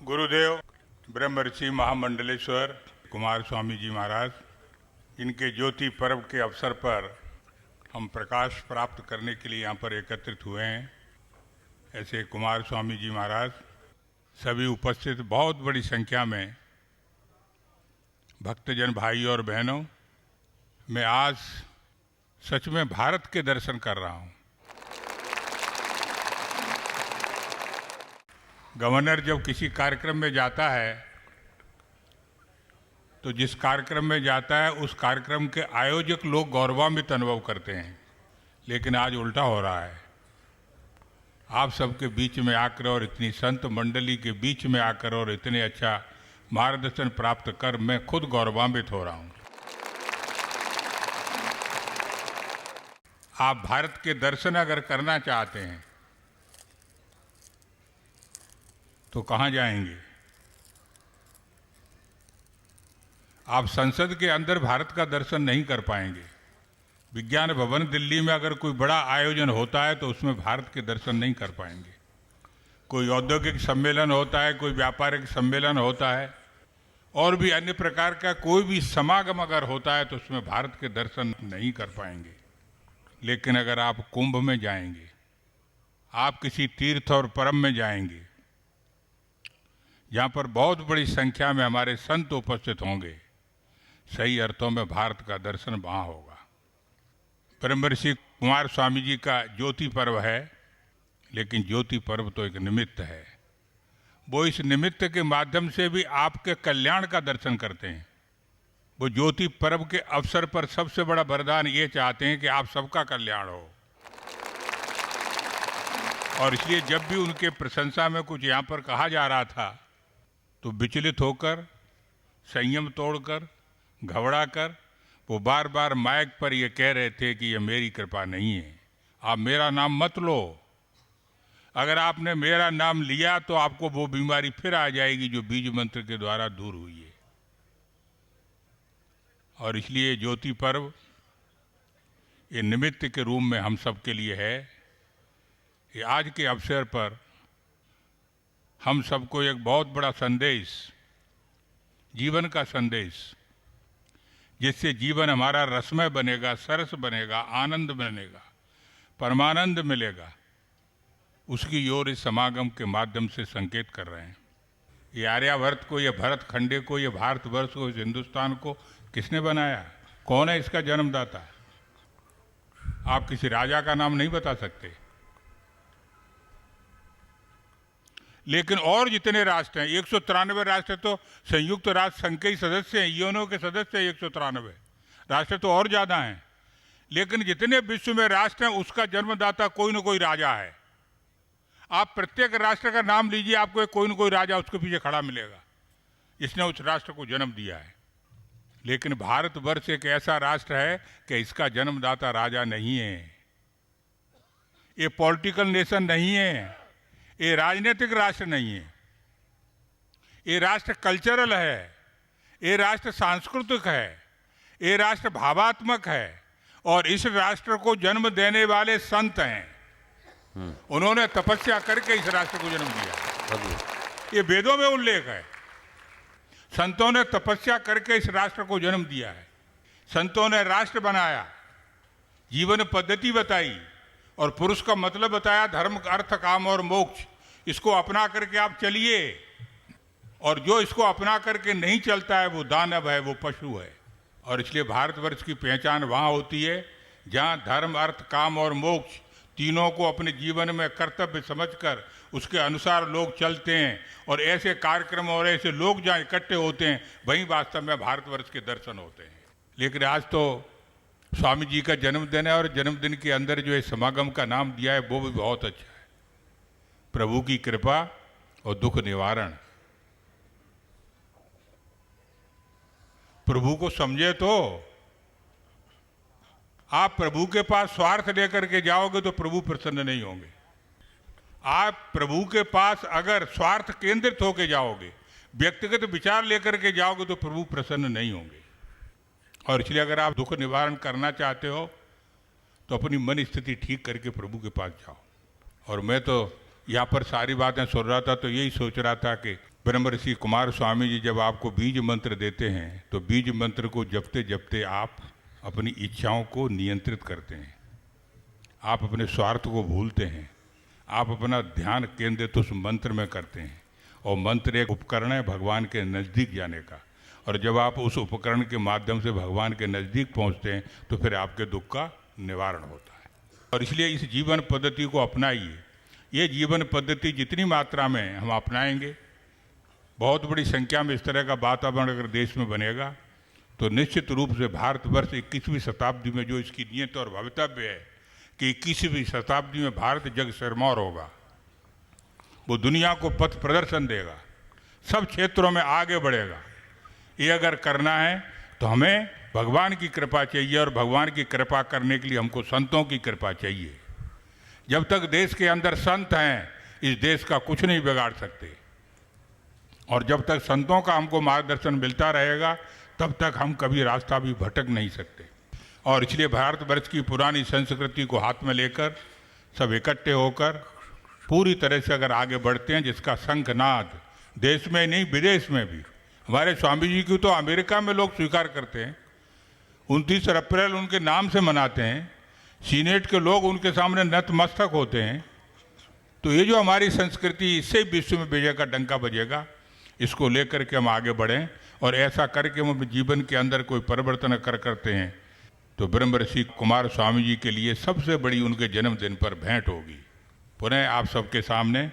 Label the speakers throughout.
Speaker 1: गुरुदेव ब्रह्मर्षि महामंडलेश्वर कुमार स्वामी जी महाराज, इनके ज्योति पर्व के अवसर पर हम प्रकाश प्राप्त करने के लिए यहाँ पर एकत्रित हुए हैं। ऐसे कुमार स्वामी जी महाराज, सभी उपस्थित बहुत बड़ी संख्या में भक्तजन भाई और बहनों, मैं आज सच में भारत के दर्शन कर रहा हूँ। गवर्नर जब किसी कार्यक्रम में जाता है तो जिस कार्यक्रम में जाता है उस कार्यक्रम के आयोजक लोग गौरवान्वित अनुभव करते हैं, लेकिन आज उल्टा हो रहा है। आप सबके बीच में आकर और इतनी संत मंडली के बीच में आकर और इतने अच्छा मार्गदर्शन प्राप्त कर मैं खुद गौरवान्वित हो रहा हूँ। आप भारत के दर्शन अगर करना चाहते हैं तो कहाँ जाएंगे? आप संसद के अंदर भारत का दर्शन नहीं कर पाएंगे। विज्ञान भवन दिल्ली में अगर कोई बड़ा आयोजन होता है तो उसमें भारत के दर्शन नहीं कर पाएंगे। कोई औद्योगिक सम्मेलन होता है, कोई व्यापारिक सम्मेलन होता है, और भी अन्य प्रकार का कोई भी समागम अगर होता है तो उसमें भारत के दर्शन नहीं कर पाएंगे। लेकिन अगर आप कुंभ में जाएंगे, आप किसी तीर्थ और परम में जाएंगे जहाँ पर बहुत बड़ी संख्या में हमारे संत उपस्थित होंगे, सही अर्थों में भारत का दर्शन वहाँ होगा। ब्रह्मर्षि कुमार स्वामी जी का ज्योति पर्व है, लेकिन ज्योति पर्व तो एक निमित्त है। वो इस निमित्त के माध्यम से भी आपके कल्याण का दर्शन करते हैं। वो ज्योति पर्व के अवसर पर सबसे बड़ा वरदान ये चाहते हैं कि आप सबका कल्याण हो। और इसलिए जब भी उनके प्रशंसा में कुछ यहाँ पर कहा जा रहा था तो विचलित होकर, संयम तोड़कर, घबराकर वो बार बार माइक पर ये कह रहे थे कि ये मेरी कृपा नहीं है, आप मेरा नाम मत लो। अगर आपने मेरा नाम लिया तो आपको वो बीमारी फिर आ जाएगी जो बीज मंत्र के द्वारा दूर हुई है। और इसलिए ज्योति पर्व ये निमित्त के रूप में हम सब के लिए है। ये आज के अवसर पर हम सबको एक बहुत बड़ा संदेश, जीवन का संदेश, जिससे जीवन हमारा रसमय बनेगा, सरस बनेगा, आनंद बनेगा, परमानंद मिलेगा, उसकी ओर इस समागम के माध्यम से संकेत कर रहे हैं। ये आर्यावर्त को, ये भरत खंडे को, ये भारतवर्ष को, इस हिंदुस्तान को किसने बनाया? कौन है इसका जन्मदाता? आप किसी राजा का नाम नहीं बता सकते। लेकिन और जितने राष्ट्र हैं, 193 राष्ट्र तो संयुक्त राष्ट्र संघ के ही सदस्य हैं, यूएनओ के सदस्य हैं। 193 राष्ट्र तो और ज़्यादा हैं। लेकिन जितने विश्व में राष्ट्र हैं उसका जन्मदाता कोई न कोई राजा है। आप प्रत्येक राष्ट्र का नाम लीजिए, आपको कोई न कोई राजा उसके पीछे खड़ा मिलेगा, इसने उस राष्ट्र को जन्म दिया है। लेकिन भारतवर्ष एक ऐसा राष्ट्र है कि इसका जन्मदाता राजा नहीं है। ये पॉलिटिकल नेशन नहीं है, ये राजनीतिक राष्ट्र नहीं है, ये राष्ट्र कल्चरल है, ये राष्ट्र सांस्कृतिक है, ये राष्ट्र भावात्मक है। और इस राष्ट्र को जन्म देने वाले संत हैं। उन्होंने तपस्या करके इस राष्ट्र को जन्म दिया। ये वेदों में उल्लेख है। संतों ने तपस्या करके इस राष्ट्र को जन्म दिया है। संतों ने राष्ट्र बनाया, जीवन पद्धति बताई और पुरुष का मतलब बताया, धर्म, अर्थ, काम और मोक्ष। इसको अपना करके आप चलिए, और जो इसको अपना करके नहीं चलता है वो दानव है, वो पशु है। और इसलिए भारतवर्ष की पहचान वहाँ होती है जहाँ धर्म, अर्थ, काम और मोक्ष तीनों को अपने जीवन में कर्तव्य समझकर उसके अनुसार लोग चलते हैं। और ऐसे कार्यक्रम और ऐसे लोग जहाँ इकट्ठे होते हैं वहीं वास्तव में भारतवर्ष के दर्शन होते हैं। लेकिन आज तो स्वामी जी का जन्मदिन है, और जन्मदिन के अंदर जो इस समागम का नाम दिया है वो भी बहुत अच्छा है, प्रभु की कृपा और दुख निवारण। प्रभु को समझे तो आप प्रभु के पास स्वार्थ लेकर के जाओगे तो प्रभु प्रसन्न नहीं होंगे। आप प्रभु के पास अगर स्वार्थ केंद्रित होकर जाओगे, व्यक्तिगत विचार लेकर के जाओगे तो प्रभु प्रसन्न नहीं होंगे। और इसलिए अगर आप दुख निवारण करना चाहते हो तो अपनी मन स्थिति ठीक करके प्रभु के पास जाओ। और मैं तो यहाँ पर सारी बातें सुन रहा था तो यही सोच रहा था कि ब्रह्म ऋषि कुमार स्वामी जी जब आपको बीज मंत्र देते हैं तो बीज मंत्र को जपते जपते आप अपनी इच्छाओं को नियंत्रित करते हैं, आप अपने स्वार्थ को भूलते हैं, आप अपना ध्यान केंद्रित उस मंत्र में करते हैं। और मंत्र एक उपकरण है भगवान के नज़दीक जाने का, और जब आप उस उपकरण के माध्यम से भगवान के नज़दीक पहुंचते हैं तो फिर आपके दुख का निवारण होता है। और इसलिए इस जीवन पद्धति को अपनाइए। ये जीवन पद्धति जितनी मात्रा में हम अपनाएंगे, बहुत बड़ी संख्या में इस तरह का वातावरण अगर देश में बनेगा तो निश्चित रूप से भारतवर्ष 21वीं शताब्दी में जो इसकी नीयत और भवितव्य है कि 21वीं शताब्दी में भारत जग सिरमौर होगा, वो दुनिया को पथ प्रदर्शन देगा, सब क्षेत्रों में आगे बढ़ेगा। ये अगर करना है तो हमें भगवान की कृपा चाहिए, और भगवान की कृपा करने के लिए हमको संतों की कृपा चाहिए। जब तक देश के अंदर संत हैं, इस देश का कुछ नहीं बिगाड़ सकते, और जब तक संतों का हमको मार्गदर्शन मिलता रहेगा तब तक हम कभी रास्ता भी भटक नहीं सकते। और इसलिए भारतवर्ष की पुरानी संस्कृति को हाथ में लेकर सब इकट्ठे होकर पूरी तरह से अगर आगे बढ़ते हैं, जिसका शंखनाद देश में नहीं विदेश में भी, हमारे स्वामी जी की तो अमेरिका में लोग स्वीकार करते हैं, 29 अप्रैल उनके नाम से मनाते हैं, सीनेट के लोग उनके सामने नतमस्तक होते हैं। तो ये जो हमारी संस्कृति, इससे विश्व में विजय का डंका बजेगा। इसको लेकर के हम आगे बढ़ें, और ऐसा करके हम अपने जीवन के अंदर कोई परिवर्तन करते हैं तो ब्रह्म ऋषि कुमार स्वामी जी के लिए सबसे बड़ी उनके जन्मदिन पर भेंट होगी। पुनः आप सबके सामने,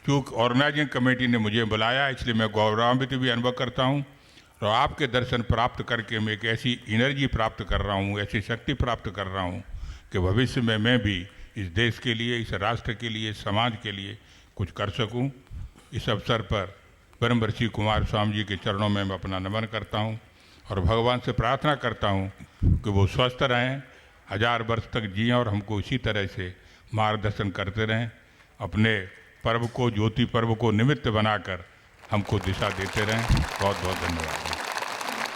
Speaker 1: चूँकि ऑर्गेनाइजिंग कमेटी ने मुझे बुलाया इसलिए मैं गौरवान्वित भी अनुभव करता हूँ, और आपके दर्शन प्राप्त करके मैं एक ऐसी एनर्जी प्राप्त कर रहा हूँ, ऐसी शक्ति प्राप्त कर रहा हूँ कि भविष्य में मैं भी इस देश के लिए, इस राष्ट्र के लिए, समाज के लिए कुछ कर सकूँ। इस अवसर पर ब्रह्म ऋषि कुमार स्वामी जी के चरणों में मैं अपना नमन करता हूँ, और भगवान से प्रार्थना करता हूँ कि वो स्वस्थ रहें, 1000 वर्ष तक जिएं, और हमको इसी तरह से मार्गदर्शन करते रहें, अपने पर्व को, ज्योति पर्व को निमित्त बनाकर हमको दिशा देते रहें। बहुत बहुत धन्यवाद।